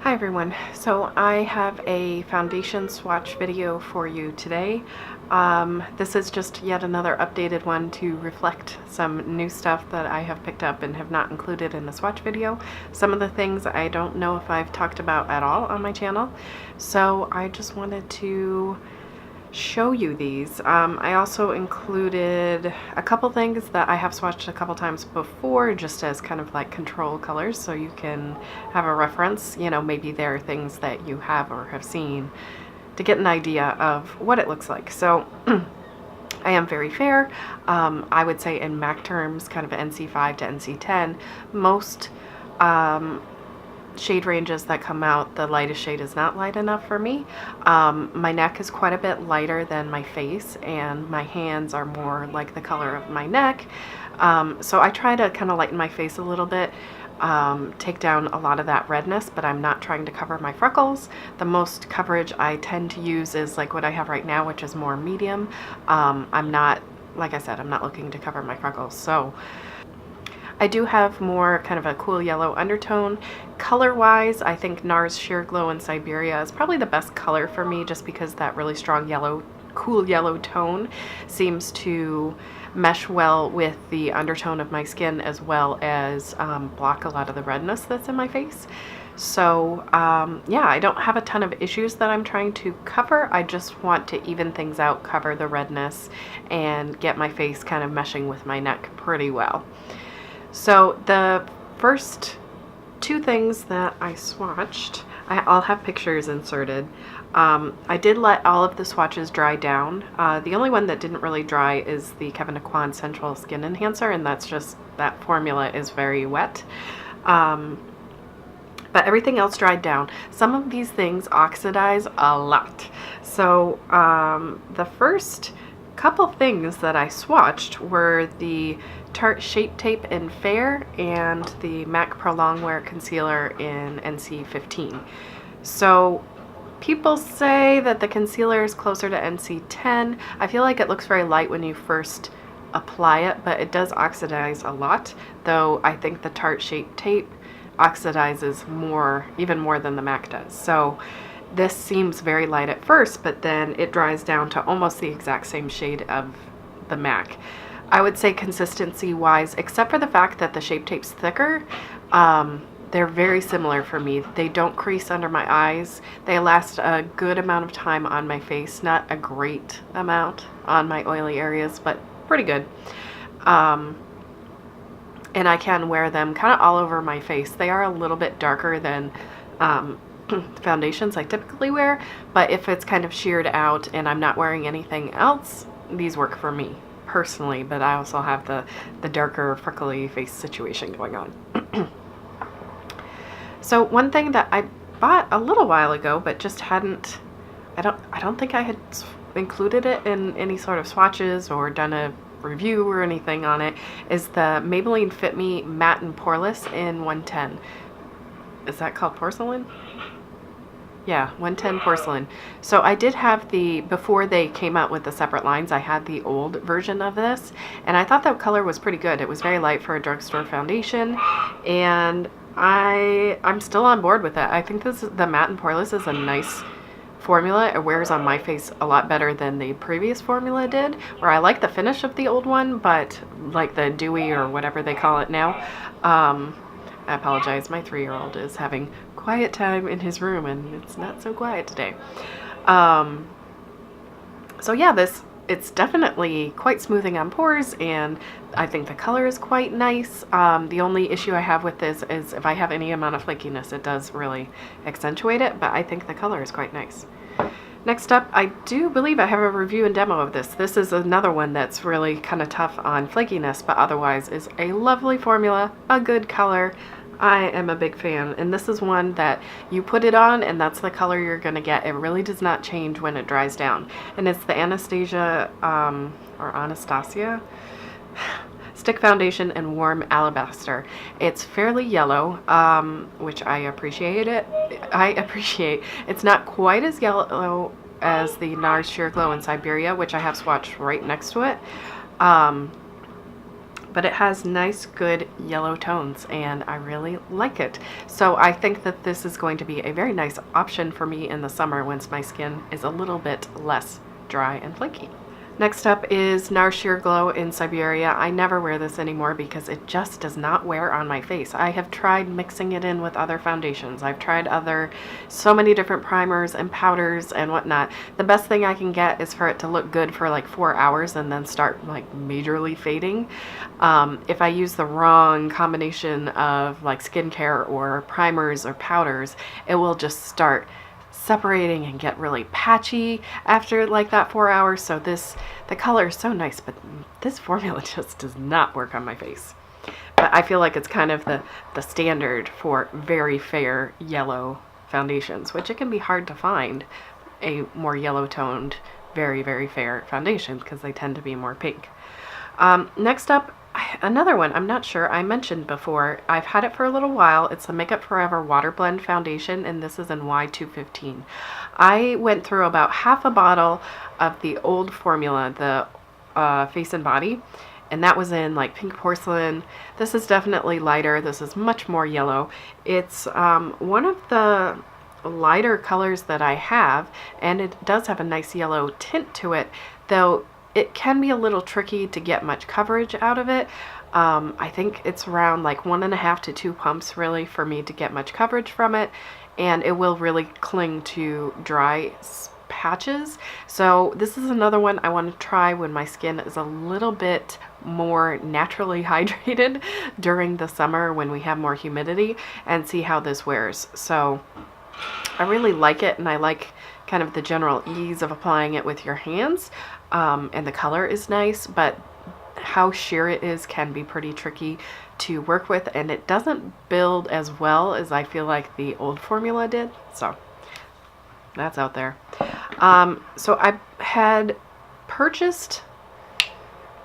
Hi everyone. So I have a foundation swatch video for you today. This is just yet another updated one to reflect some new stuff that I have picked up and have not included in the swatch video. Some of the things I don't know if I've talked about at all on my channel. So I just wanted to show you these. I also included a couple things that I have swatched a couple times before, just as kind of like control colors, so you can have a reference. You know, maybe there are things that you have or have seen to get an idea of what it looks like. So I am very fair. I would say in MAC terms, kind of NC5 to NC10, most shade ranges that come out, the lightest shade is not light enough for me. My neck is quite a bit lighter than my face, and my hands are more like the color of my neck. So I try to kind of lighten my face a little bit, take down a lot of that redness, but I'm not trying to cover my freckles. The most coverage I tend to use is like what I have right now, which is more medium. I'm not, like I said, I'm not looking to cover my freckles. So I do have more kind of a cool yellow undertone. Color-wise, I think NARS Sheer Glow in Siberia is probably the best color for me, just because that really strong yellow, cool yellow tone seems to mesh well with the undertone of my skin, as well as block a lot of the redness that's in my face. So yeah, I don't have a ton of issues that I'm trying to cover. I just want to even things out, cover the redness, and get my face kind of meshing with my neck pretty well. So the first two things that I swatched, I'll have pictures inserted. I did let all of the swatches dry down. The only one that didn't really dry is the Kevyn Sensual Skin Enhancer, and that's just, that formula is very wet. But everything else dried down. Some of these things oxidize a lot. So the first couple things that I swatched were the Tarte Shape Tape in Fair and the MAC Pro Longwear Concealer in NC15. So people say that the concealer is closer to NC10. I feel like it looks very light when you first apply it, but it does oxidize a lot, though I think the Tarte Shape Tape oxidizes more, even more than the MAC does. So this seems very light at first, but then it dries down to almost the exact same shade of the MAC. I would say consistency wise, except for the fact that the Shape Tape's thicker, they're very similar for me. They don't crease under my eyes. They last a good amount of time on my face, not a great amount on my oily areas, but pretty good. And I can wear them kind of all over my face. They are a little bit darker than foundations I typically wear, but if it's kind of sheared out and I'm not wearing anything else, these work for me personally. But I also have the darker freckly face situation going on. So one thing that I bought a little while ago but just hadn't, I don't think I had included it in any sort of swatches or done a review or anything on it, is the Maybelline Fit Me Matte and Poreless in 110. Is that called Porcelain? Yeah, 110 Porcelain. So I did have the, before they came out with the separate lines, I had the old version of this, and I thought that color was pretty good. It was very light for a drugstore foundation, and I'm still on board with it. I think this, the Matte and Poreless, is a nice formula. It wears on my face a lot better than the previous formula did, where I like the finish of the old one, but like the dewy or whatever they call it now. I apologize, my 3-year-old is having quiet time in his room and it's not so quiet today. So yeah, it's definitely quite smoothing on pores, and I think the color is quite nice. The only issue I have with this is if I have any amount of flakiness, it does really accentuate it, but I think the color is quite nice. Next up, I do believe I have a review and demo of this. This is another one that's really kind of tough on flakiness, but otherwise is a lovely formula, a good color. I am a big fan, and this is one that you put it on and that's the color you're gonna get. It really does not change when it dries down. And it's the Anastasia, or Anastasia Stick Foundation in Warm Alabaster. It's fairly yellow, which I appreciate. It's not quite as yellow as the NARS Sheer Glow in Siberia, which I have swatched right next to it. but it has nice, good yellow tones, and I really like it. So I think that this is going to be a very nice option for me in the summer once my skin is a little bit less dry and flaky. Next up is NARS Sheer Glow in Siberia. I never wear this anymore because it just does not wear on my face. I have tried mixing it in with other foundations. I've tried so many different primers and powders and whatnot. The best thing I can get is for it to look good for like 4 hours and then start like majorly fading. If I use the wrong combination of like skincare or primers or powders, it will just start separating and get really patchy after like that 4 hours. So the color is so nice, but this formula just does not work on my face. But I feel like it's kind of the standard for very fair yellow foundations, which it can be hard to find a more yellow toned, very, very fair foundation because they tend to be more pink. Next up, another one I'm not sure I mentioned before. I've had it for a little while. It's the Makeup Forever Water Blend Foundation, and this is in Y215. I went through about half a bottle of the old formula, the Face and Body, and that was in like pink porcelain. This is definitely lighter. This is much more yellow. It's one of the lighter colors that I have, and it does have a nice yellow tint to it, though it can be a little tricky to get much coverage out of it. I think it's around like 1.5 to 2 pumps really for me to get much coverage from it, and it will really cling to dry patches. So this is another one I want to try when my skin is a little bit more naturally hydrated during the summer when we have more humidity, and see how this wears. So I really like it, and I like kind of the general ease of applying it with your hands. And the color is nice, but how sheer it is can be pretty tricky to work with, and it doesn't build as well as I feel like the old formula did. So that's out there. So I had purchased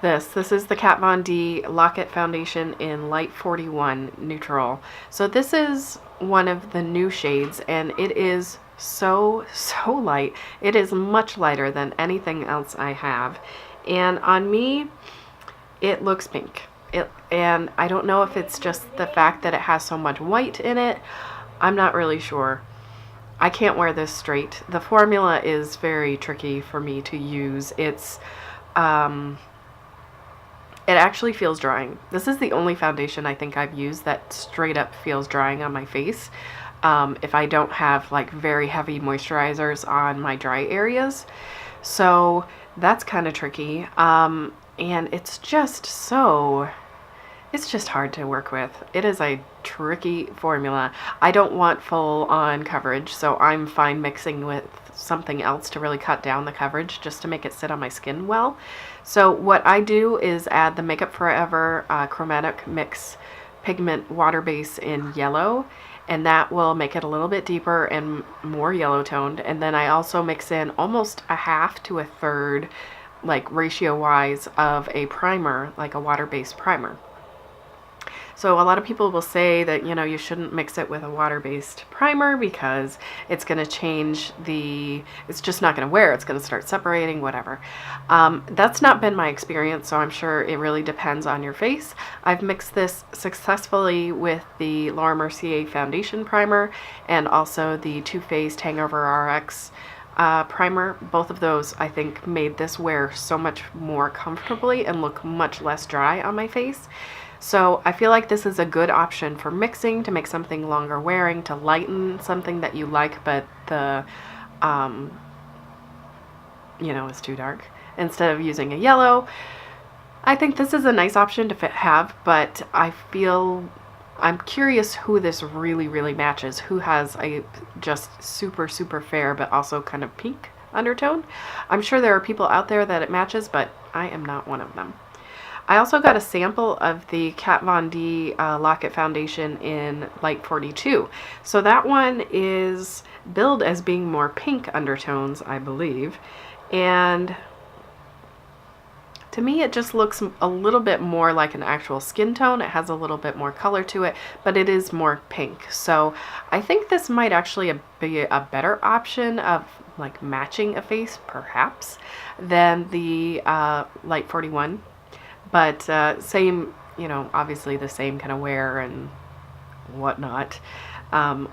this. This is the Kat Von D Lock-It Foundation in Light 41 Neutral. So this is one of the new shades, and it is so light. It is much lighter than anything else I have, and on me it looks pink. And I don't know if it's just the fact that it has so much white in it. I'm not really sure. I can't wear this straight. The formula is very tricky for me to use. It actually feels drying. This is the only foundation I think I've used that straight up feels drying on my face. If I don't have like very heavy moisturizers on my dry areas. So that's kind of tricky. And it's just hard to work with. It is a tricky formula. I don't want full on coverage, so I'm fine mixing with something else to really cut down the coverage just to make it sit on my skin well. So what I do is add the Makeup Forever Chromatic Mix Pigment Water Base in yellow, and that will make it a little bit deeper and more yellow toned. And then I also mix in almost 1/2 to 1/3, like ratio wise, of a primer, like a water-based primer. So a lot of people will say that, you know, you shouldn't mix it with a water-based primer because it's going to change it's just not going to wear. It's going to start separating, whatever. That's not been my experience, so I'm sure it really depends on your face. I've mixed this successfully with the Laura Mercier Foundation Primer and also the Too Faced Hangover RX primer. Both of those, I think, made this wear so much more comfortably and look much less dry on my face. So I feel like this is a good option for mixing to make something longer wearing, to lighten something that you like, but you know, it's too dark. Instead of using a yellow, I think this is a nice option to have, but I'm curious who this really matches, who has a just super fair but also kind of pink undertone. I'm sure there are people out there that it matches, but I am not one of them. I also got a sample of the Kat Von D Lock-It Foundation in Light 42. So that one is billed as being more pink undertones, I believe. And to me, it just looks a little bit more like an actual skin tone. It has a little bit more color to it, but it is more pink. So I think this might actually be a better option of like matching a face, perhaps, than the Light 41. But same, you know, obviously the same kind of wear and whatnot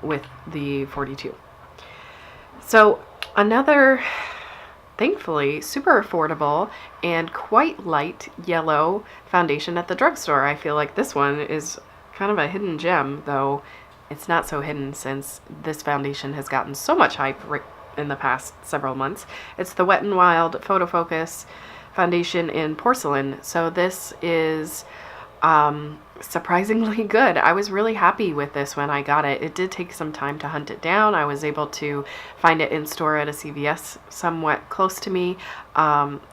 with the 42. So another, thankfully, super affordable and quite light yellow foundation at the drugstore. I feel like this one is kind of a hidden gem, though it's not so hidden since this foundation has gotten so much hype in the past several months. It's the Wet n Wild Photo Focus foundation in Porcelain. So this is surprisingly good. I was really happy with this when I got it. It did take some time to hunt it down. I was able to find it in store at a CVS somewhat close to me.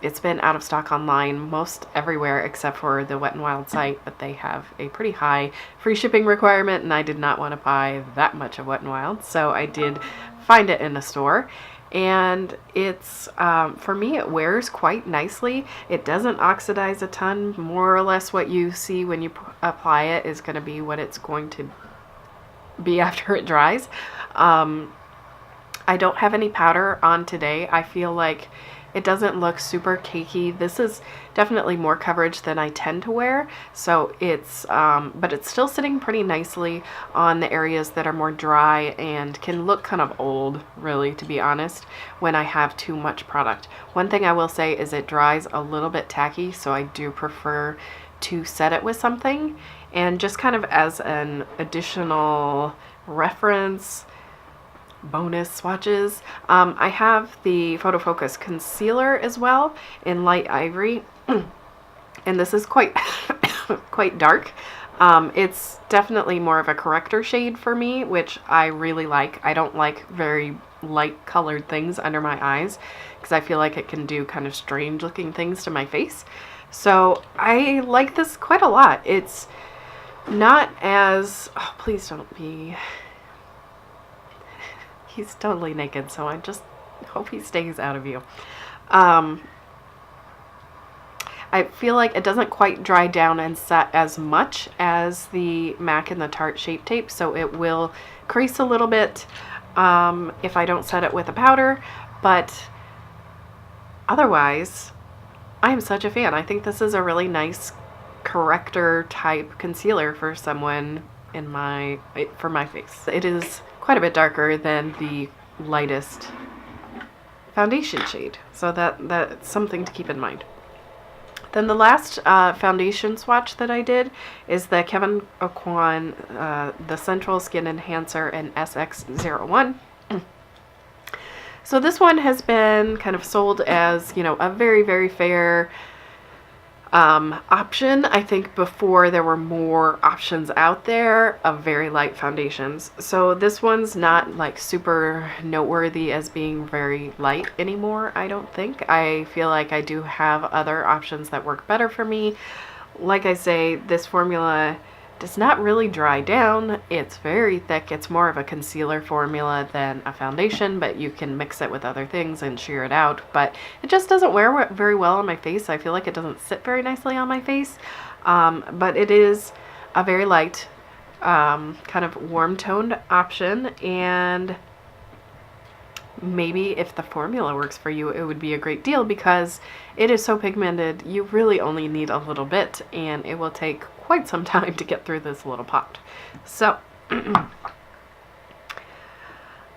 It's been out of stock online most everywhere except for the Wet n Wild site, but they have a pretty high free shipping requirement, and I did not want to buy that much of Wet n Wild, so I did find it in a store. And it's, for me, it wears quite nicely. It doesn't oxidize a ton. More or less what you see when you apply it is going to be what it's going to be after it dries. I don't have any powder on today. I feel like it doesn't look super cakey. This is definitely more coverage than I tend to wear, so it's but it's still sitting pretty nicely on the areas that are more dry and can look kind of old, really, to be honest, when I have too much product. One thing I will say is it dries a little bit tacky, so I do prefer to set it with something. And just kind of as an additional reference, bonus swatches, I have the Photo Focus concealer as well in light ivory, and this is quite quite dark. It's definitely more of a corrector shade for me, which I really like. I don't like very light colored things under my eyes because I feel like it can do kind of strange looking things to my face. So I like this quite a lot. It's not as, oh, please don't be, he's totally naked, so I just hope he stays out of view. I feel like it doesn't quite dry down and set as much as the MAC and the Tarte Shape Tape, so it will crease a little bit if I don't set it with a powder, but otherwise, I am such a fan. I think this is a really nice corrector type concealer for someone in for my face. It is quite a bit darker than the lightest foundation shade, so that's something to keep in mind. Then the last foundation swatch that I did is the Kevyn Aucoin, the Sensual Skin Enhancer in SX01. So this one has been kind of sold as, you know, a very, very fair option. I think before there were more options out there of very light foundations. So this one's not like super noteworthy as being very light anymore, I don't think. I feel like I do have other options that work better for me. Like I say, this formula does not really dry down. It's very thick. It's more of a concealer formula than a foundation, but you can mix it with other things and sheer it out. But it just doesn't wear very well on my face. I feel like it doesn't sit very nicely on my face. But it is a very light, kind of warm toned option, and maybe if the formula works for you, it would be a great deal because it is so pigmented. You really only need a little bit, and it will take quite some time to get through this little pot. So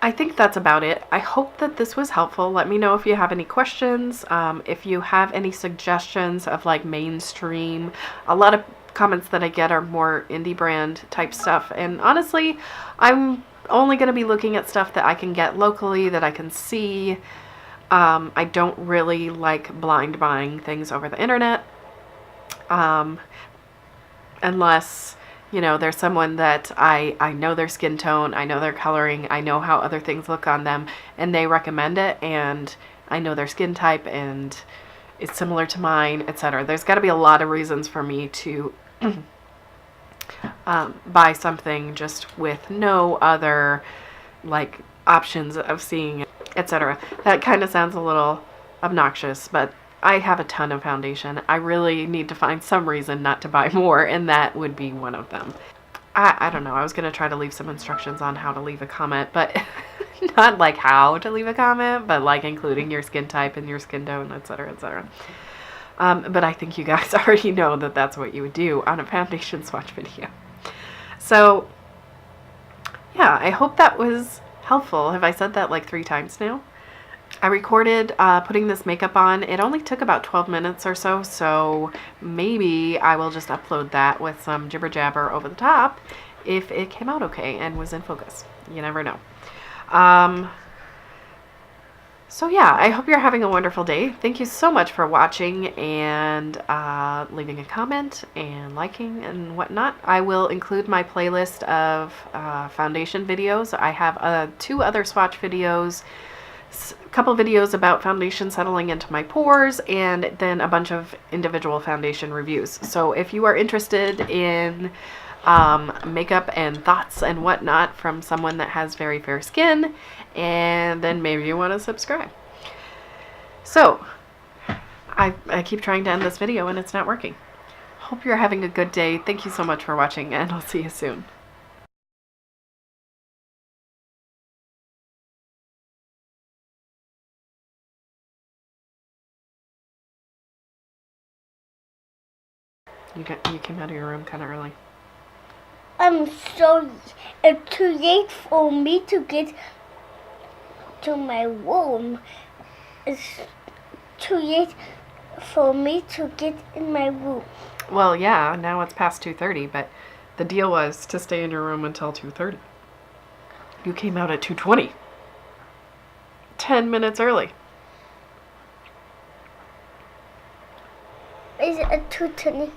I think that's about it. I hope that this was helpful. Let me know if you have any questions, if you have any suggestions of like mainstream. A lot of comments that I get are more indie brand type stuff, and honestly, I'm only going to be looking at stuff that I can get locally, that I can see. I don't really like blind buying things over the internet, unless, you know, there's someone that I know their skin tone, I know their coloring, I know how other things look on them, and they recommend it, and I know their skin type, and it's similar to mine, etc. There's got to be a lot of reasons for me to buy something just with no other like options of seeing it, etc. That kind of sounds a little obnoxious, but I have a ton of foundation. I really need to find some reason not to buy more, and that would be one of them. I don't know. I was going to try to leave some instructions on how to leave a comment, but not like how to leave a comment, but like including your skin type and your skin tone, etc., etc. But I think you guys already know that that's what you would do on a foundation swatch video. So yeah, I hope that was helpful. Have I said that like 3 times now? I recorded putting this makeup on. It only took about 12 minutes or so, so maybe I will just upload that with some jibber jabber over the top if it came out okay and was in focus. You never know. So yeah, I hope you're having a wonderful day. Thank you so much for watching and leaving a comment and liking and whatnot. I will include my playlist of foundation videos. I have 2 other swatch videos, a couple videos about foundation settling into my pores, and then a bunch of individual foundation reviews. So if you are interested in makeup and thoughts and whatnot from someone that has very fair skin, and then maybe you want to subscribe. So I keep trying to end this video and it's not working. Hope you're having a good day. Thank you so much for watching, and I'll see you soon. You came out of your room kind of early. I'm sorry. It's too late for me to get to my room. It's too late for me to get in my room. Well, yeah, now it's past 2:30, but the deal was to stay in your room until 2:30. You came out at 2:20. 10 minutes early. Is it a 2:20?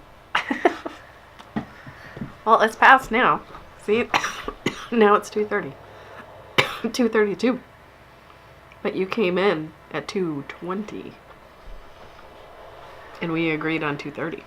Well, it's past now. See? Now it's 2:30. 2:32. But you came in at 2:20. And we agreed on 2:30.